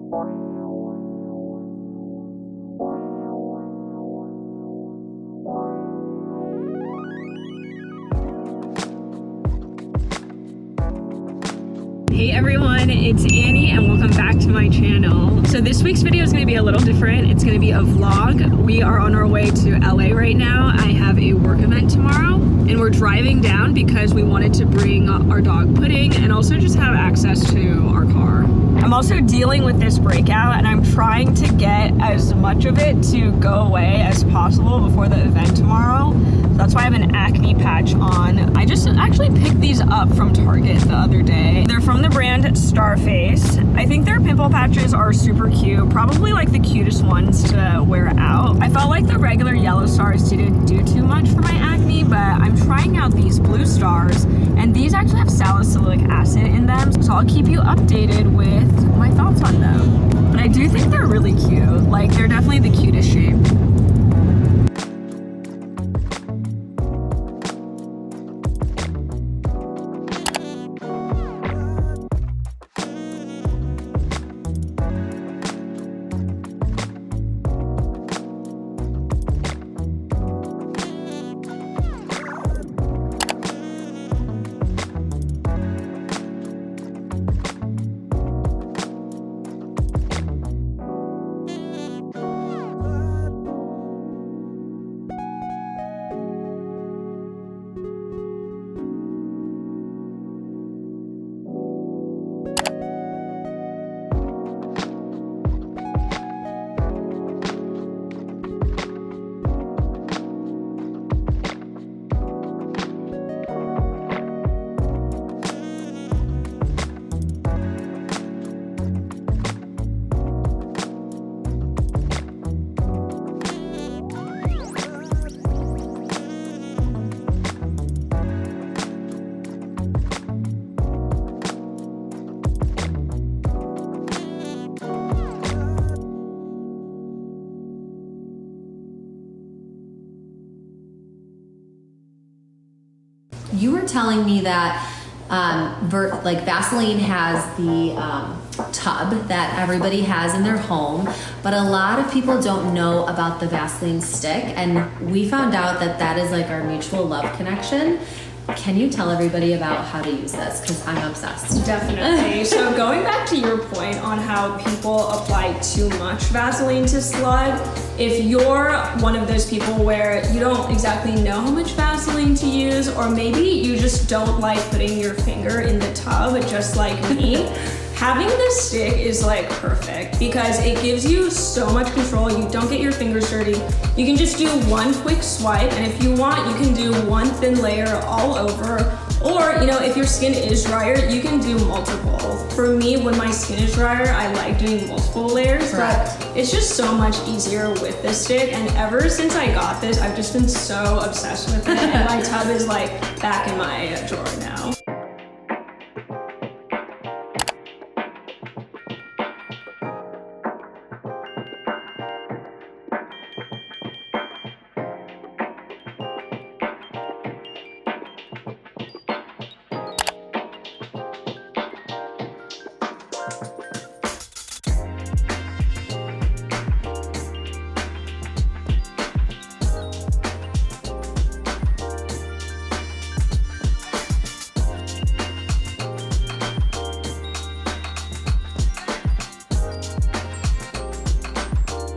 Hey everyone, it's Annie and welcome back to my channel. So this week's video is going to be a little different. It's going to be a vlog. We are on our way to LA right now. I have a work event tomorrow and we're driving down because we wanted to bring our dog Pudding and also just have access to our car. I'm also dealing with this breakout and I'm trying to get as much of it to go away as possible before the event tomorrow. So that's why I have an acne patch on. I just actually picked these up from Target the other day. They're from the brand Starface. I think their pimple patches are super cute, probably like the cutest ones to wear out. I felt like the regular yellow stars didn't do too much for my acne, but I'm trying out these blue stars and these actually have salicylic acid in them, so I'll keep you updated with my thoughts on them. But I do think they're really cute. Like, they're definitely the cutest shape. You were telling me that like Vaseline has the tub that everybody has in their home, but a lot of people don't know about the Vaseline stick, and we found out that that is like our mutual love connection. Can you tell everybody about how to use this? Because I'm obsessed. Definitely. So going back to your point on how people apply too much Vaseline to slug, if you're one of those people where you don't exactly know how much Vaseline to use, or maybe you just don't like putting your finger in the tub, just like me, having this stick is like perfect because it gives you so much control. You don't get your fingers dirty. You can just do one quick swipe, and if you want, you can do one thin layer all over. Or, you know, if your skin is drier, you can do multiple. For me, when my skin is drier, I like doing multiple layers, but it's just so much easier with this stick. And ever since I got this, I've just been so obsessed with it. And my tub is like back in my drawer now.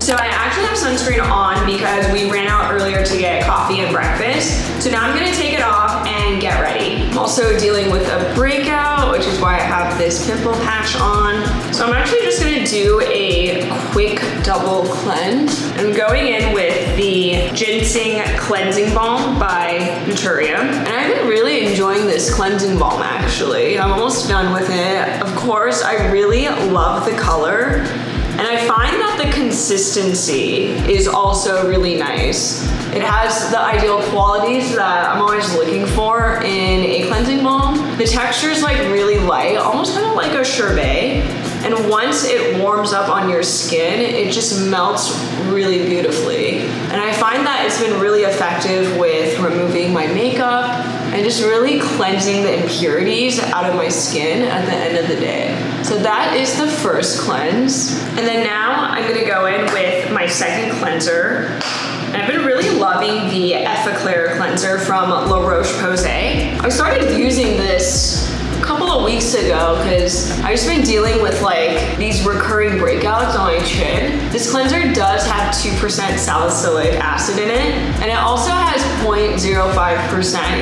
So I actually have sunscreen on because we ran out earlier to get coffee and breakfast. So now I'm gonna take it off and get ready. I'm also dealing with a breakout, which is why I have this pimple patch on. So I'm actually just gonna do a quick double cleanse. I'm going in with the Ginseng Cleansing Balm by Naturium. And I've been really enjoying this cleansing balm actually. I'm almost done with it. Of course, I really love the color. And I find that the consistency is also really nice. It has the ideal qualities that I'm always looking for in a cleansing balm. The texture is like really light, almost kind of like a sherbet. And once it warms up on your skin, it just melts really beautifully. And I find that it's been really effective with removing my makeup and just really cleansing the impurities out of my skin at the end of the day. So So that is the first cleanse. And then now I'm gonna go in with my second cleanser. And I've been really loving the Effaclare cleanser from La Roche Posay. I started using this a couple of weeks ago because I've just been dealing with like these recurring breakouts on my chin. This cleanser does have 2% salicylic acid in it, and it also has 0.05%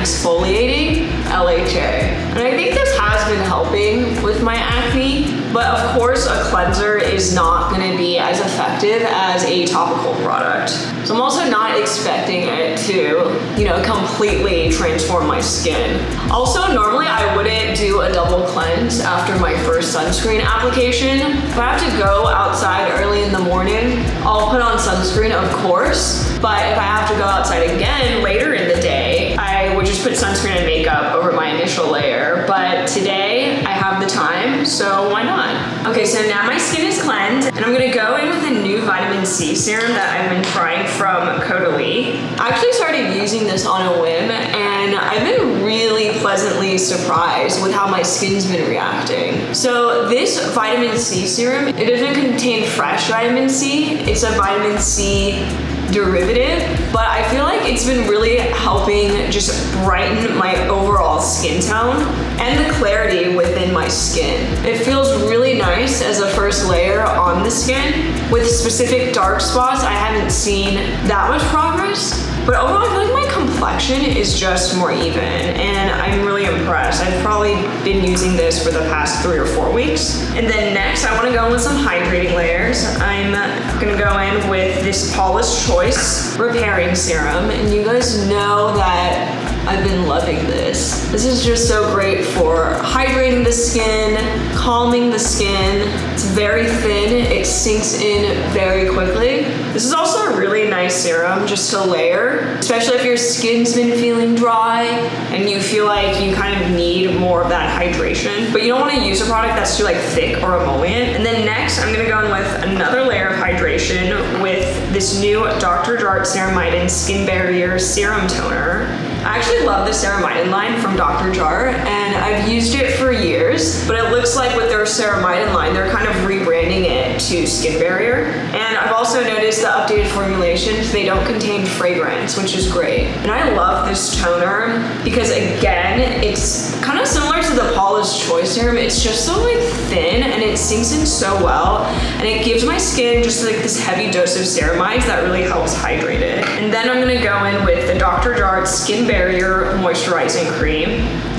exfoliating LHA. And I think this has been helping with my acne, but of course a cleanser is not gonna be as effective as a topical product. So I'm also not expecting it to, you know, completely transform my skin. Also, normally I wouldn't do a double cleanse after my first sunscreen application. If I have to go outside early in the morning, I'll put on sunscreen, of course. But if I have to go outside again later in the day, I would just put sunscreen and makeup over my initial layer. But today I have the time, so why not? Okay, so now my skin is cleansed, and I'm gonna go in with a new vitamin C serum that I've been trying from Caudalie. I actually started using this on a whim, and I've been really pleasantly surprised with how my skin's been reacting. So this vitamin C serum, it doesn't contain fresh vitamin C. It's a vitamin C derivative, but I feel like it's been really helping just brighten my overall skin tone and the clarity within my skin. It feels really nice as a first layer on the skin. With specific dark spots, I haven't seen that much progress, but overall I feel like my complexion is just more even, and I'm really impressed. I've probably been using this for the past 3 or 4 weeks. And then next, I wanna go in with some hydrating layers. I'm gonna go in with this Paula's Choice Repairing Serum, and you guys know that I've been loving this. This is just so great for hydrating the skin, calming the skin. It's very thin, it sinks in very quickly. This is also a really nice serum just to layer, especially if your skin's been feeling dry and you feel like you kind of need more of that hydration, but you don't want to use a product that's too like thick or emollient. And then next, I'm gonna go in with another layer of hydration with this new Dr. Jart Ceramidin Skin Barrier Serum Toner. I actually love the Ceramidin line from Dr. Jart, and I've used it for years, but it looks like with their Ceramidin line, they're kind of rebranding it to Skin Barrier. And I've also noticed the updated formulations, they don't contain fragrance, which is great. And I love this toner because again, it's kind of similar to the Paula's Choice serum. It's just so like thin and it sinks in so well. And it gives my skin just like this heavy dose of ceramides that really helps hydrate it. And then I'm gonna go in with the Dr. Jart Skin Barrier Moisturizing Cream.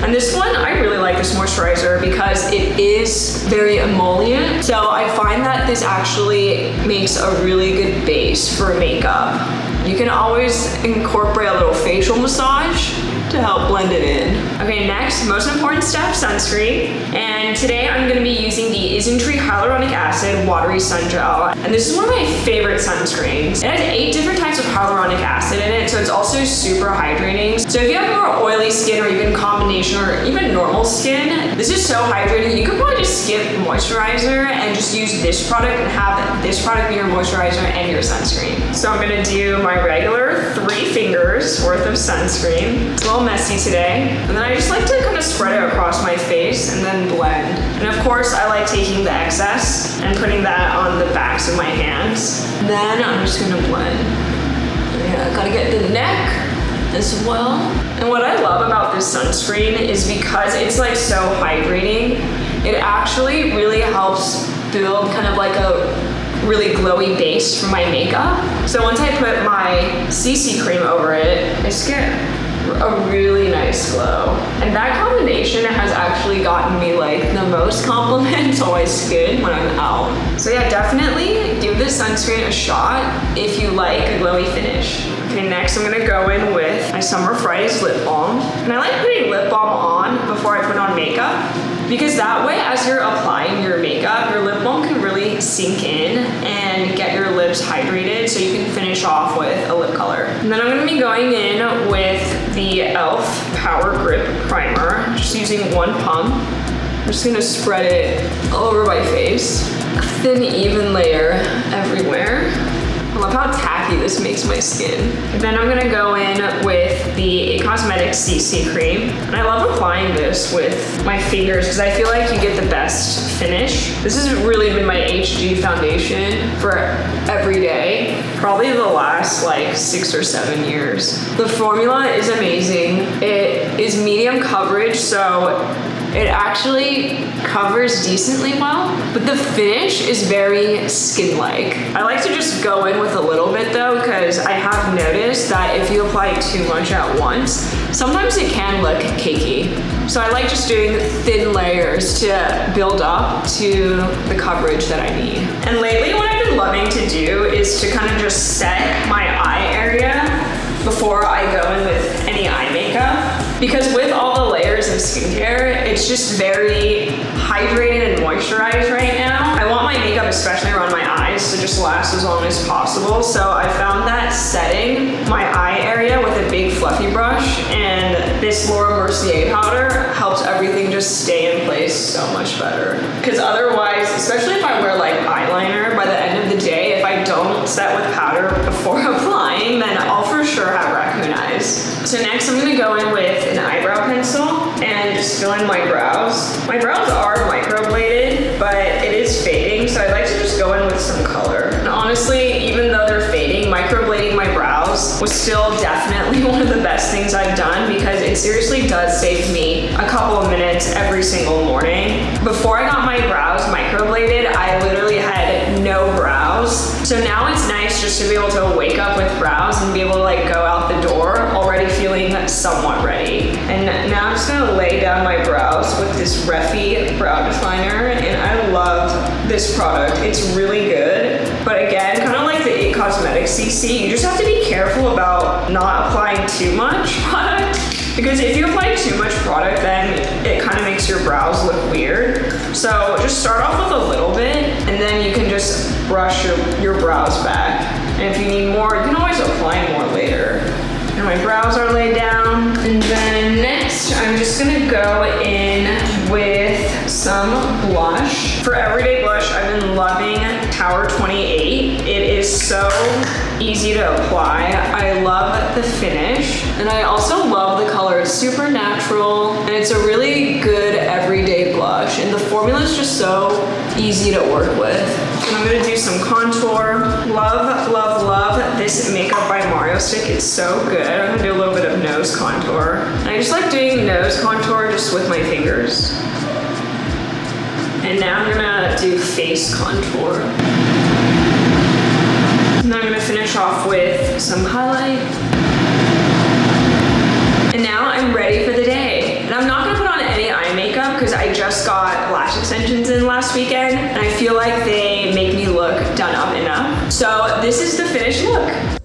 And this one, I really like this moisturizer because it is very emollient. So I find that this actually makes a really good base for makeup. You can always incorporate a little facial massage to help blend it in. Okay, next, most important step, sunscreen. And today I'm gonna be using the Isntree Hyaluronic Acid Watery Sun Gel. And this is one of my favorite sunscreens. It has 8 different types of hyaluronic acid in it, so it's also super hydrating. So if you have more oily skin or even combination or even normal skin, this is so hydrating. You could probably just skip moisturizer and just use this product and have this product be your moisturizer and your sunscreen. So I'm gonna do my regular 3 fingers worth of sunscreen. It's a little messy today. And then I just like to kind of spread it across my face and then blend. And of course, I like taking the excess and putting that on the backs of my hands. Then I'm just gonna blend. Yeah, gotta get the neck as well. And what I love about this sunscreen is because it's like so hydrating, it actually really helps build kind of like a really glowy base for my makeup. So once I put my CC cream over it, I just get a really nice glow. And that combination has actually gotten me like the most compliments on my skin when I'm out. So yeah, definitely give this sunscreen a shot if you like a glowy finish. Okay, next I'm gonna go in with my Summer Fridays lip balm. And I like putting lip balm on before I put on makeup, because that way as you're applying your makeup, your lip balm can really sink in and get your lips hydrated so you can finish off with a lip color. And then I'm gonna be going in with the e.l.f. Power Grip Primer, just using 1 pump. I'm just gonna spread it all over my face. A thin, even layer everywhere. I love how tacky this makes my skin. Then I'm gonna go in with the IT Cosmetics CC cream. And I love applying this with my fingers because I feel like you get the best finish. This has really been my HG foundation for every day. Probably the last like 6 or 7 years. The formula is amazing. It is medium coverage, so it actually covers decently well, but the finish is very skin-like. I like to just go in with a little bit though, because I have noticed that if you apply too much at once, sometimes it can look cakey. So I like just doing thin layers to build up to the coverage that I need. And lately what I've been loving to do is to kind of just set my eye area before I go in with any eye makeup. Because with all the layers of skincare, it's just very hydrated and moisturized right now. I want my makeup, especially around my eyes, to just last as long as possible. So I found that setting my eye area with a big fluffy brush and this Mercier powder helps everything just stay in place so much better. Because otherwise, especially if I wear like eyeliner, by the end of the day, if I don't set with powder before applying, then I'll for sure have raccoon eyes. So next I'm gonna go in with an eyebrow pencil and just fill in my brows. My brows are microbladed, but it is fading, so I like to just go in with some color. And honestly, even though they're fading, microblading my brows was still definitely one of the best things I've done because it seriously does save me a couple of minutes every single morning. Before I got my brows microbladed, I literally had no brows. So now it's nice just to be able to wake up with brows and be able to like go out the door already feeling somewhat ready. And now I'm just gonna lay down my brows with this REFY brow definer, and I love this product. It's really good. But again, kind of like the IT Cosmetics CC, you just have to be careful about not applying too much product. Because if you apply too much product, then it kind of makes your brows look weird. So just start off with a little bit, and then you can just brush your brows back. And if you need more, you can always apply more later. And my brows are laid down. And then next, I'm just gonna go in with some blush. For everyday blush, I've been loving Tower 28. It is so easy to apply. I love the finish. And I also love the color. It's super natural, and it's a really good everyday blush. And the formula is just so easy to work with. And I'm gonna do some contour. Love, love, love this Makeup by Mario stick. It's so good. I'm gonna do a little bit of nose contour. And I just like doing nose contour just with my fingers. And now I'm gonna do face contour. And then I'm gonna finish off with some highlight. And now I'm ready for the day. And I'm not gonna put on any eye makeup because I just got lash extensions in last weekend, and I feel like they make me look done up enough. So this is the finished look.